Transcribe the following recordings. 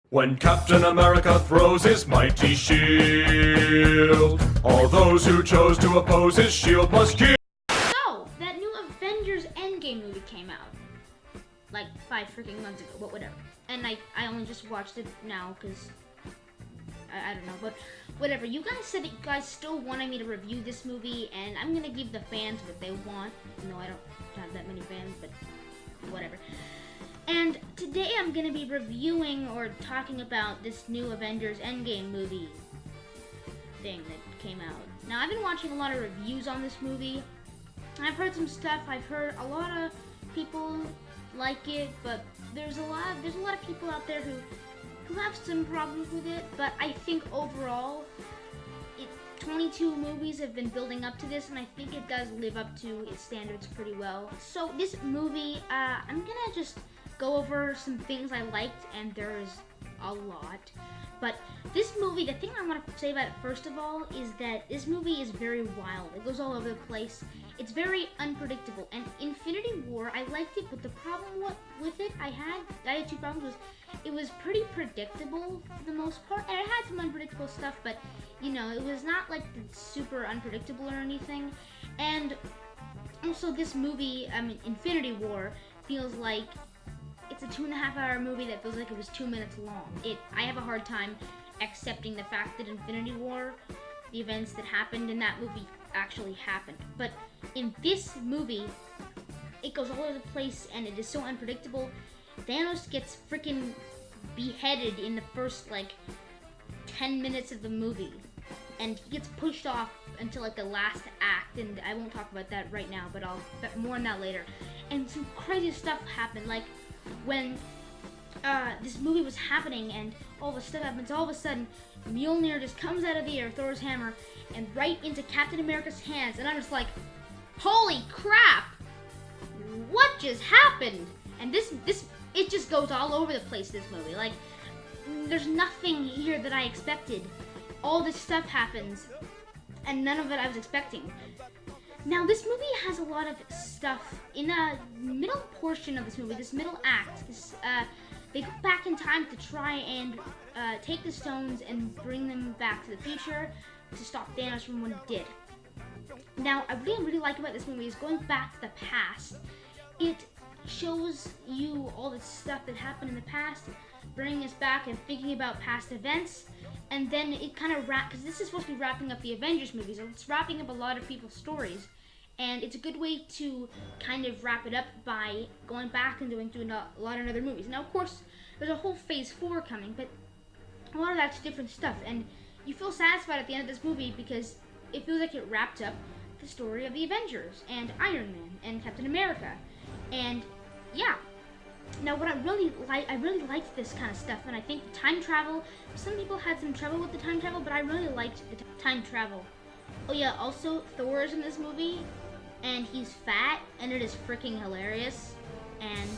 When Captain America throws his mighty shield, all those who chose to oppose his shield must kill. So, that new Avengers Endgame movie came out. Like 5 freaking months ago, but whatever. And I only just watched it now because I don't know, but whatever. You guys said that you guys still wanted me to review this movie, and I'm gonna give the fans what they want. You know, I don't have that many fans, but whatever. And today I'm gonna be reviewing or talking about this new Avengers Endgame movie thing that came out. Now, I've been watching a lot of reviews on this movie. I've heard some stuff. I've heard a lot of people like it, but there's a lot of people out there who have some problems with it. But I think overall, 22 movies have been building up to this, and I think it does live up to its standards pretty well. So this movie, I'm gonna just go over some things I liked, and there's a lot. But this movie, the thing I want to say about it first of all is that this movie is very wild. It goes all over the place. It's very unpredictable. And Infinity War, I liked it, but the problem with it, I had 2 problems. Was it was pretty predictable for the most part, and it had some unpredictable stuff, but you know, it was not like super unpredictable or anything. And also, this movie, Infinity War, feels like it's a 2.5-hour movie that feels like it was 2 minutes long. I have a hard time accepting the fact that Infinity War, the events that happened in that movie actually happened. But in this movie, it goes all over the place and it is so unpredictable. Thanos gets freaking beheaded in the first 10 minutes of the movie, and he gets pushed off until the last act, and I won't talk about that right now, but I'll more on that later. And some crazy stuff happened, like when this movie was happening and all this stuff happens, all of a sudden Mjolnir just comes out of the air, Thor's hammer, and right into Captain America's hands, and I'm just like, holy crap, what just happened? And it just goes all over the place, this movie. There's nothing here that I expected. All this stuff happens, and none of it I was expecting. Now, this movie has a lot of stuff. In the middle portion of this movie, this middle act, they go back in time to try and take the stones and bring them back to the future to stop Thanos from what he did. Now, I really like about this movie is going back to the past. It shows you all the stuff that happened in the past, bringing us back and thinking about past events, and then it kind of because this is supposed to be wrapping up the Avengers movies, so it's wrapping up a lot of people's stories, and it's a good way to kind of wrap it up by going back and doing a lot of other movies. Now, of course, there's a whole Phase 4 coming, but a lot of that's different stuff, and you feel satisfied at the end of this movie because it feels like it wrapped up the story of the Avengers, and Iron Man, and Captain America, and yeah. Now, what I really liked this kind of stuff, and I think time travel, some people had some trouble with the time travel, but I really liked the time travel. Oh yeah, also, Thor is in this movie, and he's fat, and it is freaking hilarious, and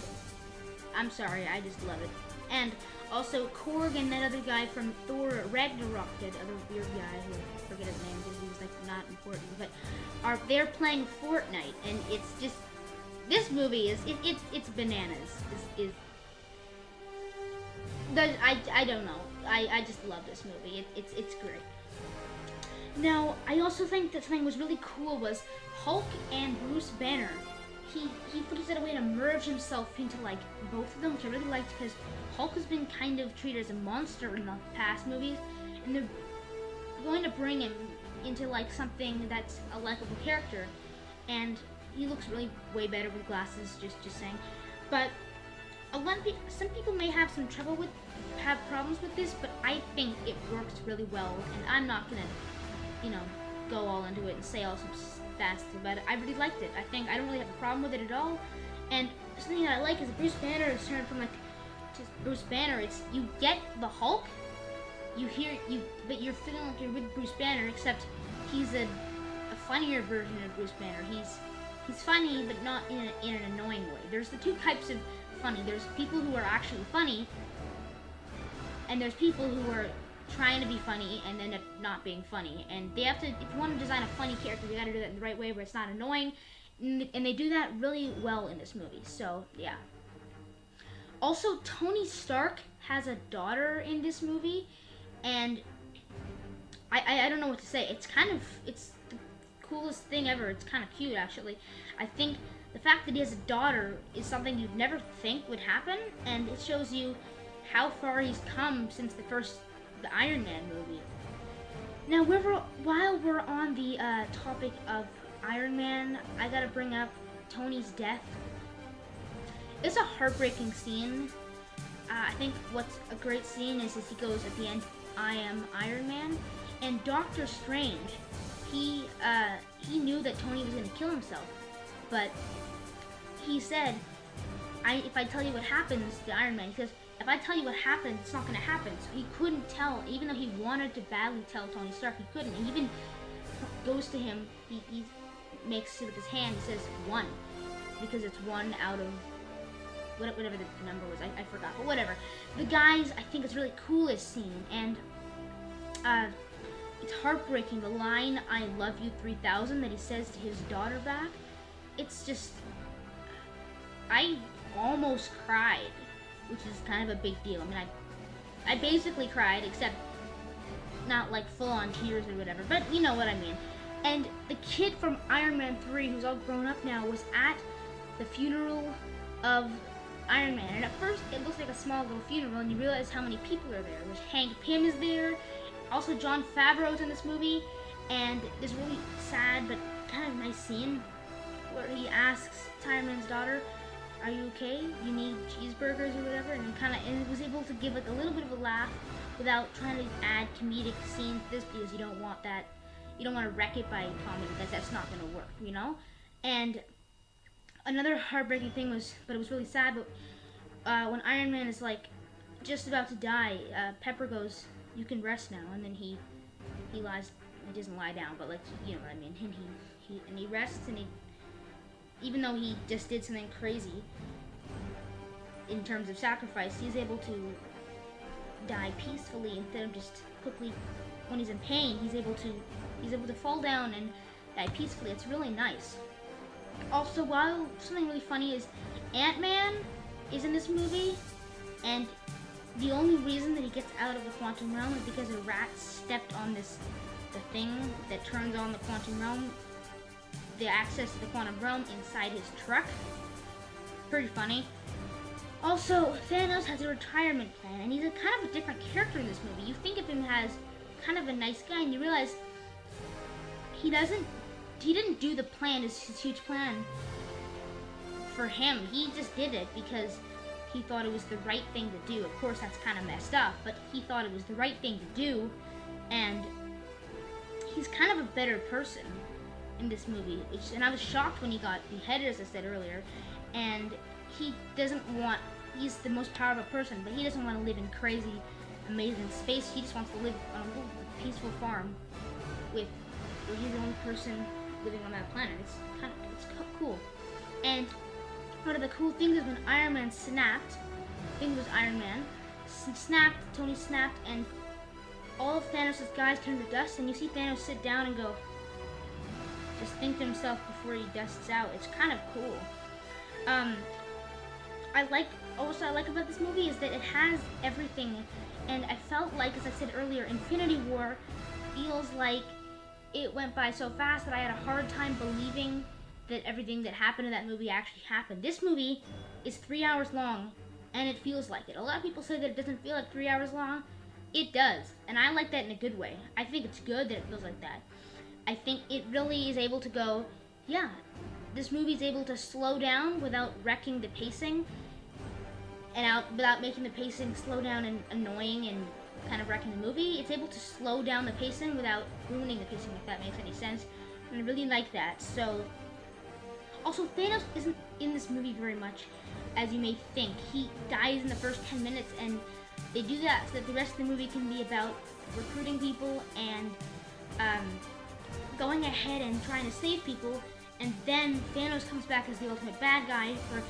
I'm sorry, I just love it. And also, Korg and that other guy from Thor Ragnarok, that other weird guy, who I forget his name because he's not important, but they're playing Fortnite, and it's just, this movie is it's bananas. I don't know. I just love this movie. It's great. Now, I also think that something was really cool was Hulk and Bruce Banner. He figured out a way to merge himself into both of them, which I really liked because Hulk has been kind of treated as a monster in the past movies, and they're going to bring him into something that's a likable character, and he looks really way better with glasses, just saying. But some people may have some trouble have problems with this, but I think it works really well, and I'm not gonna, go all into it and say all some bad stuff about it. I really liked it. I don't really have a problem with it at all. And something that I like is that Bruce Banner is turned from just Bruce Banner. It's you get the Hulk, but you're feeling like you're with Bruce Banner, except he's a funnier version of Bruce Banner. He's funny, but not in an annoying way. There's the 2 types of funny. There's people who are actually funny, and there's people who are trying to be funny and end up not being funny. And they have to, if you want to design a funny character, you got to do that in the right way where it's not annoying. And they do that really well in this movie. So, yeah. Also, Tony Stark has a daughter in this movie, and I don't know what to say. It's the coolest thing ever. It's kind of cute, actually. I think the fact that he has a daughter is something you'd never think would happen, and it shows you how far he's come since the Iron Man movie. Now, while we're on the topic of Iron Man, I gotta bring up Tony's death. It's a heartbreaking scene. I think what's a great scene is he goes at the end, "I am Iron Man," and Doctor Strange, he knew that Tony was gonna kill himself, but he said, if I tell you what happens to Iron Man," he says, "if I tell you what happens, it's not gonna happen." So he couldn't tell, even though he wanted to badly tell Tony Stark, he couldn't. He even goes to him, he makes it with his hand, he says 1, because it's 1 out of whatever the number was, I forgot, but whatever. The guys, I think it's really coolest scene, and it's heartbreaking. The line, "I love you 3000," that he says to his daughter back, it's just, I almost cried, which is kind of a big deal. I mean, I basically cried, except not like full-on tears or whatever, but you know what I mean. And the kid from Iron Man 3, who's all grown up now, was at the funeral of Iron Man, and at first it looks like a small little funeral, and you realize how many people are there. There's Hank Pym is there, also Jon Favreau's in this movie, and this really sad but kind of nice scene where he asks Iron Man's daughter, "Are you okay? You need cheeseburgers or whatever?" And was able to give like a little bit of a laugh without trying to add comedic scenes to this, because you don't want that. You don't want to wreck it by comedy, because that's not going to work, you know? And another heartbreaking thing was, but it was really sad, but when Iron Man is like just about to die, Pepper goes, "You can rest now," and then he doesn't lie down, but like, you know what I mean, and he rests, and even though he just did something crazy in terms of sacrifice, he's able to die peacefully instead of just quickly. When he's in pain, he's able to fall down and die peacefully. It's really nice. Also, while something really funny is Ant-Man is in this movie, and the only reason that he gets out of the quantum realm is because a rat stepped on the thing that turns on the quantum realm, the access to the quantum realm inside his truck. Pretty funny. Also, Thanos has a retirement plan, and he's a kind of a different character in this movie. You think of him as kind of a nice guy, and you realize he didn't do the plan, his huge plan for him. He just did it because he thought it was the right thing to do. Of course, that's kind of messed up, but he thought it was the right thing to do, and he's kind of a better person in this movie. And I was shocked when he got beheaded, as I said earlier, and he's the most powerful person, but he doesn't want to live in crazy, amazing space. He just wants to live on a little peaceful farm where he's the only person living on that planet. It's cool. And one of the cool things is when Iron Man snapped, I think it was Iron Man, Tony snapped, and all of Thanos' guys turned to dust, and you see Thanos sit down and go, just think to himself before he dusts out. It's kind of cool. I like about this movie is that it has everything, and I felt like, as I said earlier, Infinity War feels like it went by so fast that I had a hard time believing that everything that happened in that movie actually happened. This movie is 3 hours long, and it feels like it. A lot of people say that it doesn't feel like 3 hours long. It does, and I like that in a good way. I think it's good that it feels like that. I think it really is able to go, yeah, this movie is able to slow down without wrecking the pacing, and without making the pacing slow down and annoying and kind of wrecking the movie. It's able to slow down the pacing without ruining the pacing, if that makes any sense. And I really like that. So, also, Thanos isn't in this movie very much, as you may think. He dies in the first 10 minutes, and they do that so that the rest of the movie can be about recruiting people and going ahead and trying to save people. And then Thanos comes back as the ultimate bad guy for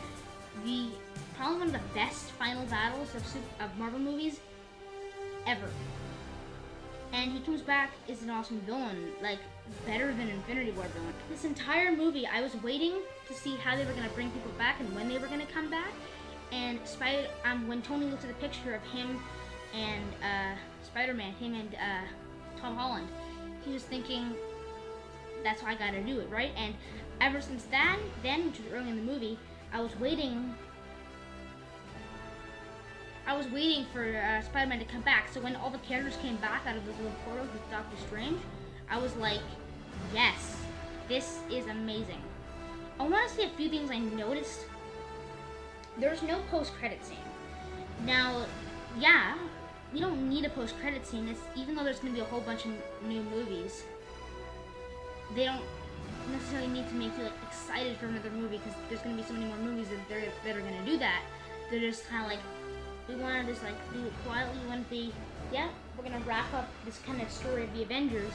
probably one of the best final battles of Marvel movies ever. And he comes back as an awesome villain, like better than Infinity War villain. This entire movie, I was waiting to see how they were going to bring people back and when they were going to come back. And when Tony looked at the picture of him and Spider-Man, him and Tom Holland, he was thinking, that's why I gotta do it, right? And ever since then, which was early in the movie, I was waiting for Spider-Man to come back. So when all the characters came back out of those little portals with Doctor Strange, I was like, yes, this is amazing. I want to say a few things I noticed. There's no post-credit scene. Now, yeah, we don't need a post-credit scene. Even though there's going to be a whole bunch of new movies, they don't necessarily need to make you like excited for another movie, because there's going to be so many more movies that are going to do that. They're just kind of like, we want to just like do it quietly. We want to be, yeah, we're going to wrap up this kind of story of the Avengers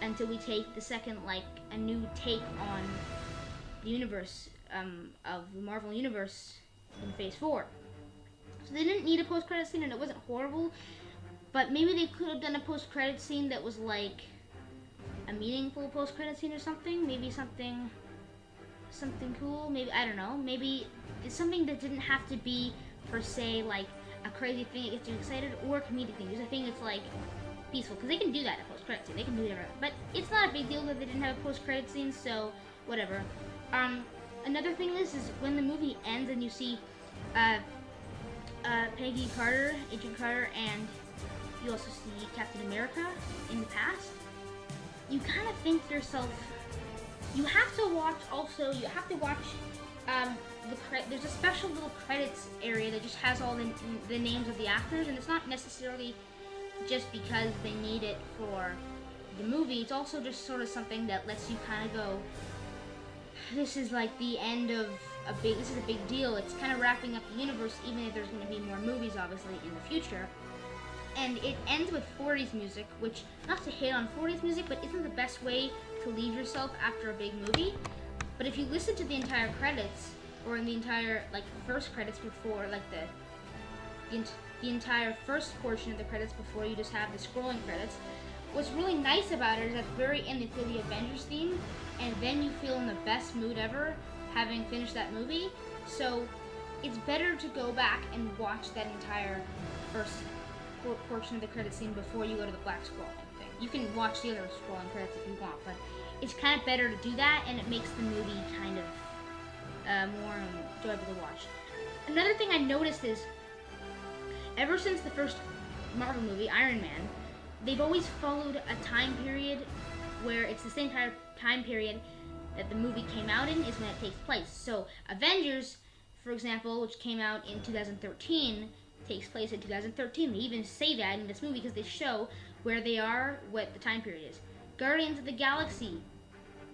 until we take the second, like, a new take on the universe of the Marvel Universe in Phase 4. So they didn't need a post-credit scene, and it wasn't horrible, but maybe they could have done a post-credit scene that was like a meaningful post-credit scene or something. Maybe something cool. Maybe, I don't know. Maybe it's something that didn't have to be per se like a crazy thing that gets you excited, or comedic thing. Just a thing that's like peaceful, because they can do that in a post-credit scene. They can do whatever. But it's not a big deal that they didn't have a post-credit scene, so whatever. Another thing is when the movie ends and you see Peggy Carter, Agent Carter, and you also see Captain America in the past, you kind of think to yourself, you have to watch there's a special little credits area that just has all the names of the actors, and it's not necessarily just because they need it for the movie. It's also just sort of something that lets you kind of go, this is like the end of this is a big deal. It's kind of wrapping up the universe, even if there's going to be more movies, obviously, in the future. And it ends with 40s music, which, not to hate on 40s music, but isn't the best way to leave yourself after a big movie. But if you listen to the entire credits, or in the entire, like, first credits before, like, the entire first portion of the credits before you just have the scrolling credits, what's really nice about it is at the very end they play the Avengers theme, and then you feel in the best mood ever, having finished that movie. So it's better to go back and watch that entire first portion of the credit scene before you go to the black scrolling thing. You can watch the other scrolling credits if you want, but it's kind of better to do that, and it makes the movie kind of more enjoyable to watch. Another thing I noticed is, ever since the first Marvel movie, Iron Man, they've always followed a time period where it's the same time period that the movie came out in is when it takes place. So Avengers, for example, which came out in 2013, takes place in 2013. They even say that in this movie because they show where they are, what the time period is. Guardians of the Galaxy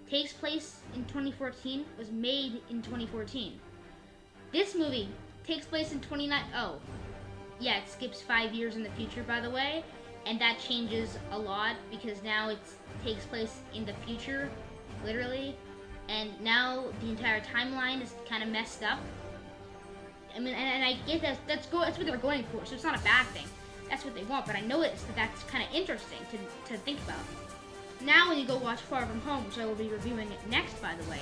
takes place in 2014, was made in 2014. This movie takes place in 2019. Oh, yeah, it skips 5 years in the future, by the way, and that changes a lot because now it takes place in the future, literally, and now the entire timeline is kind of messed up. I mean, and I get that that's what they're going for, so it's not a bad thing. That's what they want, but I noticed that that's kind of interesting to think about. Now when you go watch Far From Home, which I will be reviewing it next, by the way,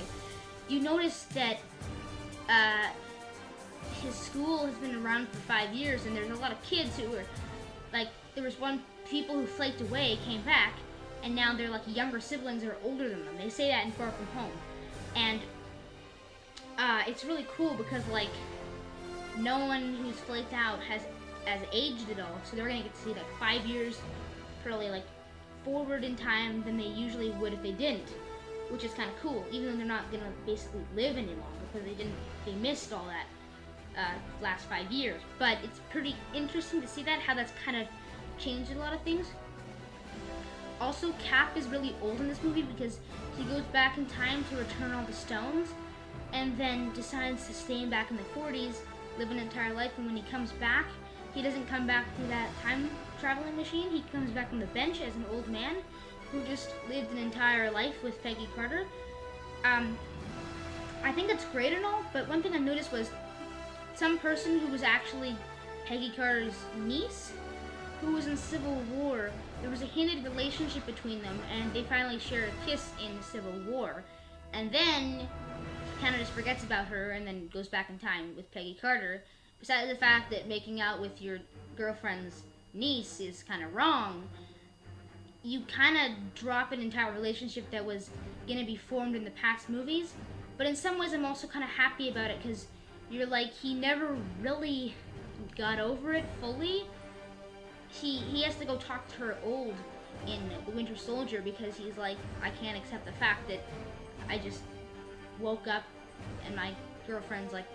you notice that his school has been around for 5 years, and there's a lot of kids who are, like, there was people who flaked away, came back, and now they're like younger siblings that are older than them. They say that in Far From Home. And it's really cool because, like, no one who's flaked out has aged at all, so they're gonna get to see like 5 years probably like forward in time than they usually would if they didn't, which is kind of cool, even though they're not gonna basically live any longer because they missed all that last 5 years. But it's pretty interesting to see that, how that's kind of changed a lot of things. Also, Cap is really old in this movie because he goes back in time to return all the stones and then decides to stay back in the 40s, live an entire life, and when he comes back, he doesn't come back through that time traveling machine. He comes back on the bench as an old man who just lived an entire life with Peggy Carter. I think that's great and all, but one thing I noticed was some person who was actually Peggy Carter's niece, who was in Civil War, there was a hinted relationship between them, and they finally share a kiss in Civil War. And then he kind of just forgets about her and then goes back in time with Peggy Carter. besides the fact that making out with your girlfriend's niece is kind of wrong, you kind of drop an entire relationship that was going to be formed in the past movies. But in some ways, I'm also kind of happy about it, because you're like, he never really got over it fully. He has to go talk to her old in The Winter Soldier, because he's like, I can't accept the fact that I just woke up and my girlfriend's like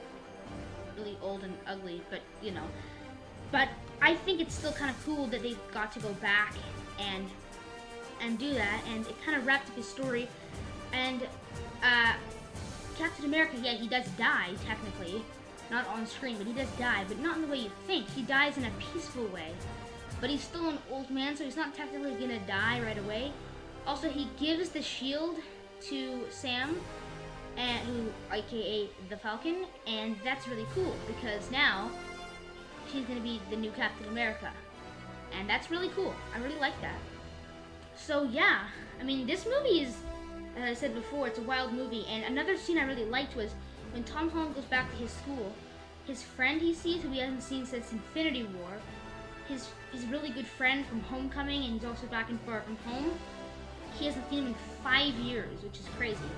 really old and ugly, but you know. But I think it's still kind of cool that they got to go back and do that, and it kind of wrapped up his story. And Captain America, yeah, he does die technically, not on screen, but he does die, but not in the way you think. He dies in a peaceful way, but he's still an old man, so he's not technically gonna die right away. Also, he gives the shield to Sam, who, aka the Falcon, and that's really cool, because now she's gonna be the new Captain America, and that's really cool. I really like that. So yeah, I mean, this movie is, as I said before, it's a wild movie. And another scene I really liked was when Tom Holland goes back to his school, his friend he sees, who he hasn't seen since Infinity War, his really good friend from Homecoming, and he's also back in Far From Home. He hasn't seen him in 5 years, which is crazy.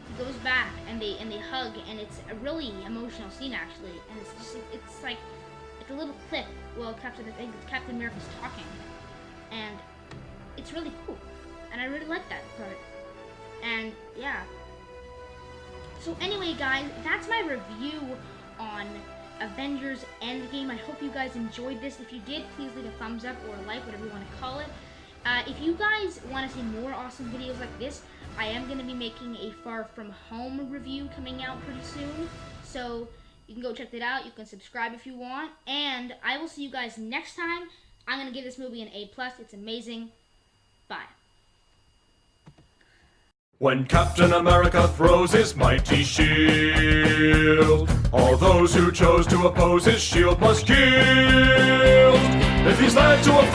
He goes back and they hug, and it's a really emotional scene actually. And it's just, it's like a little clip while Captain America's talking, and it's really cool, and I really like that part. And yeah. So anyway, guys, that's my review on Avengers Endgame. I hope you guys enjoyed this. If you did, please leave a thumbs up or a like, whatever you want to call it. If you guys want to see more awesome videos like this, I am going to be making a Far From Home review coming out pretty soon. So you can go check that out. You can subscribe if you want. And I will see you guys next time. I'm going to give this movie an A+. It's amazing. Bye. When Captain America throws his mighty shield, all those who chose to oppose his shield must yield. If he's led to a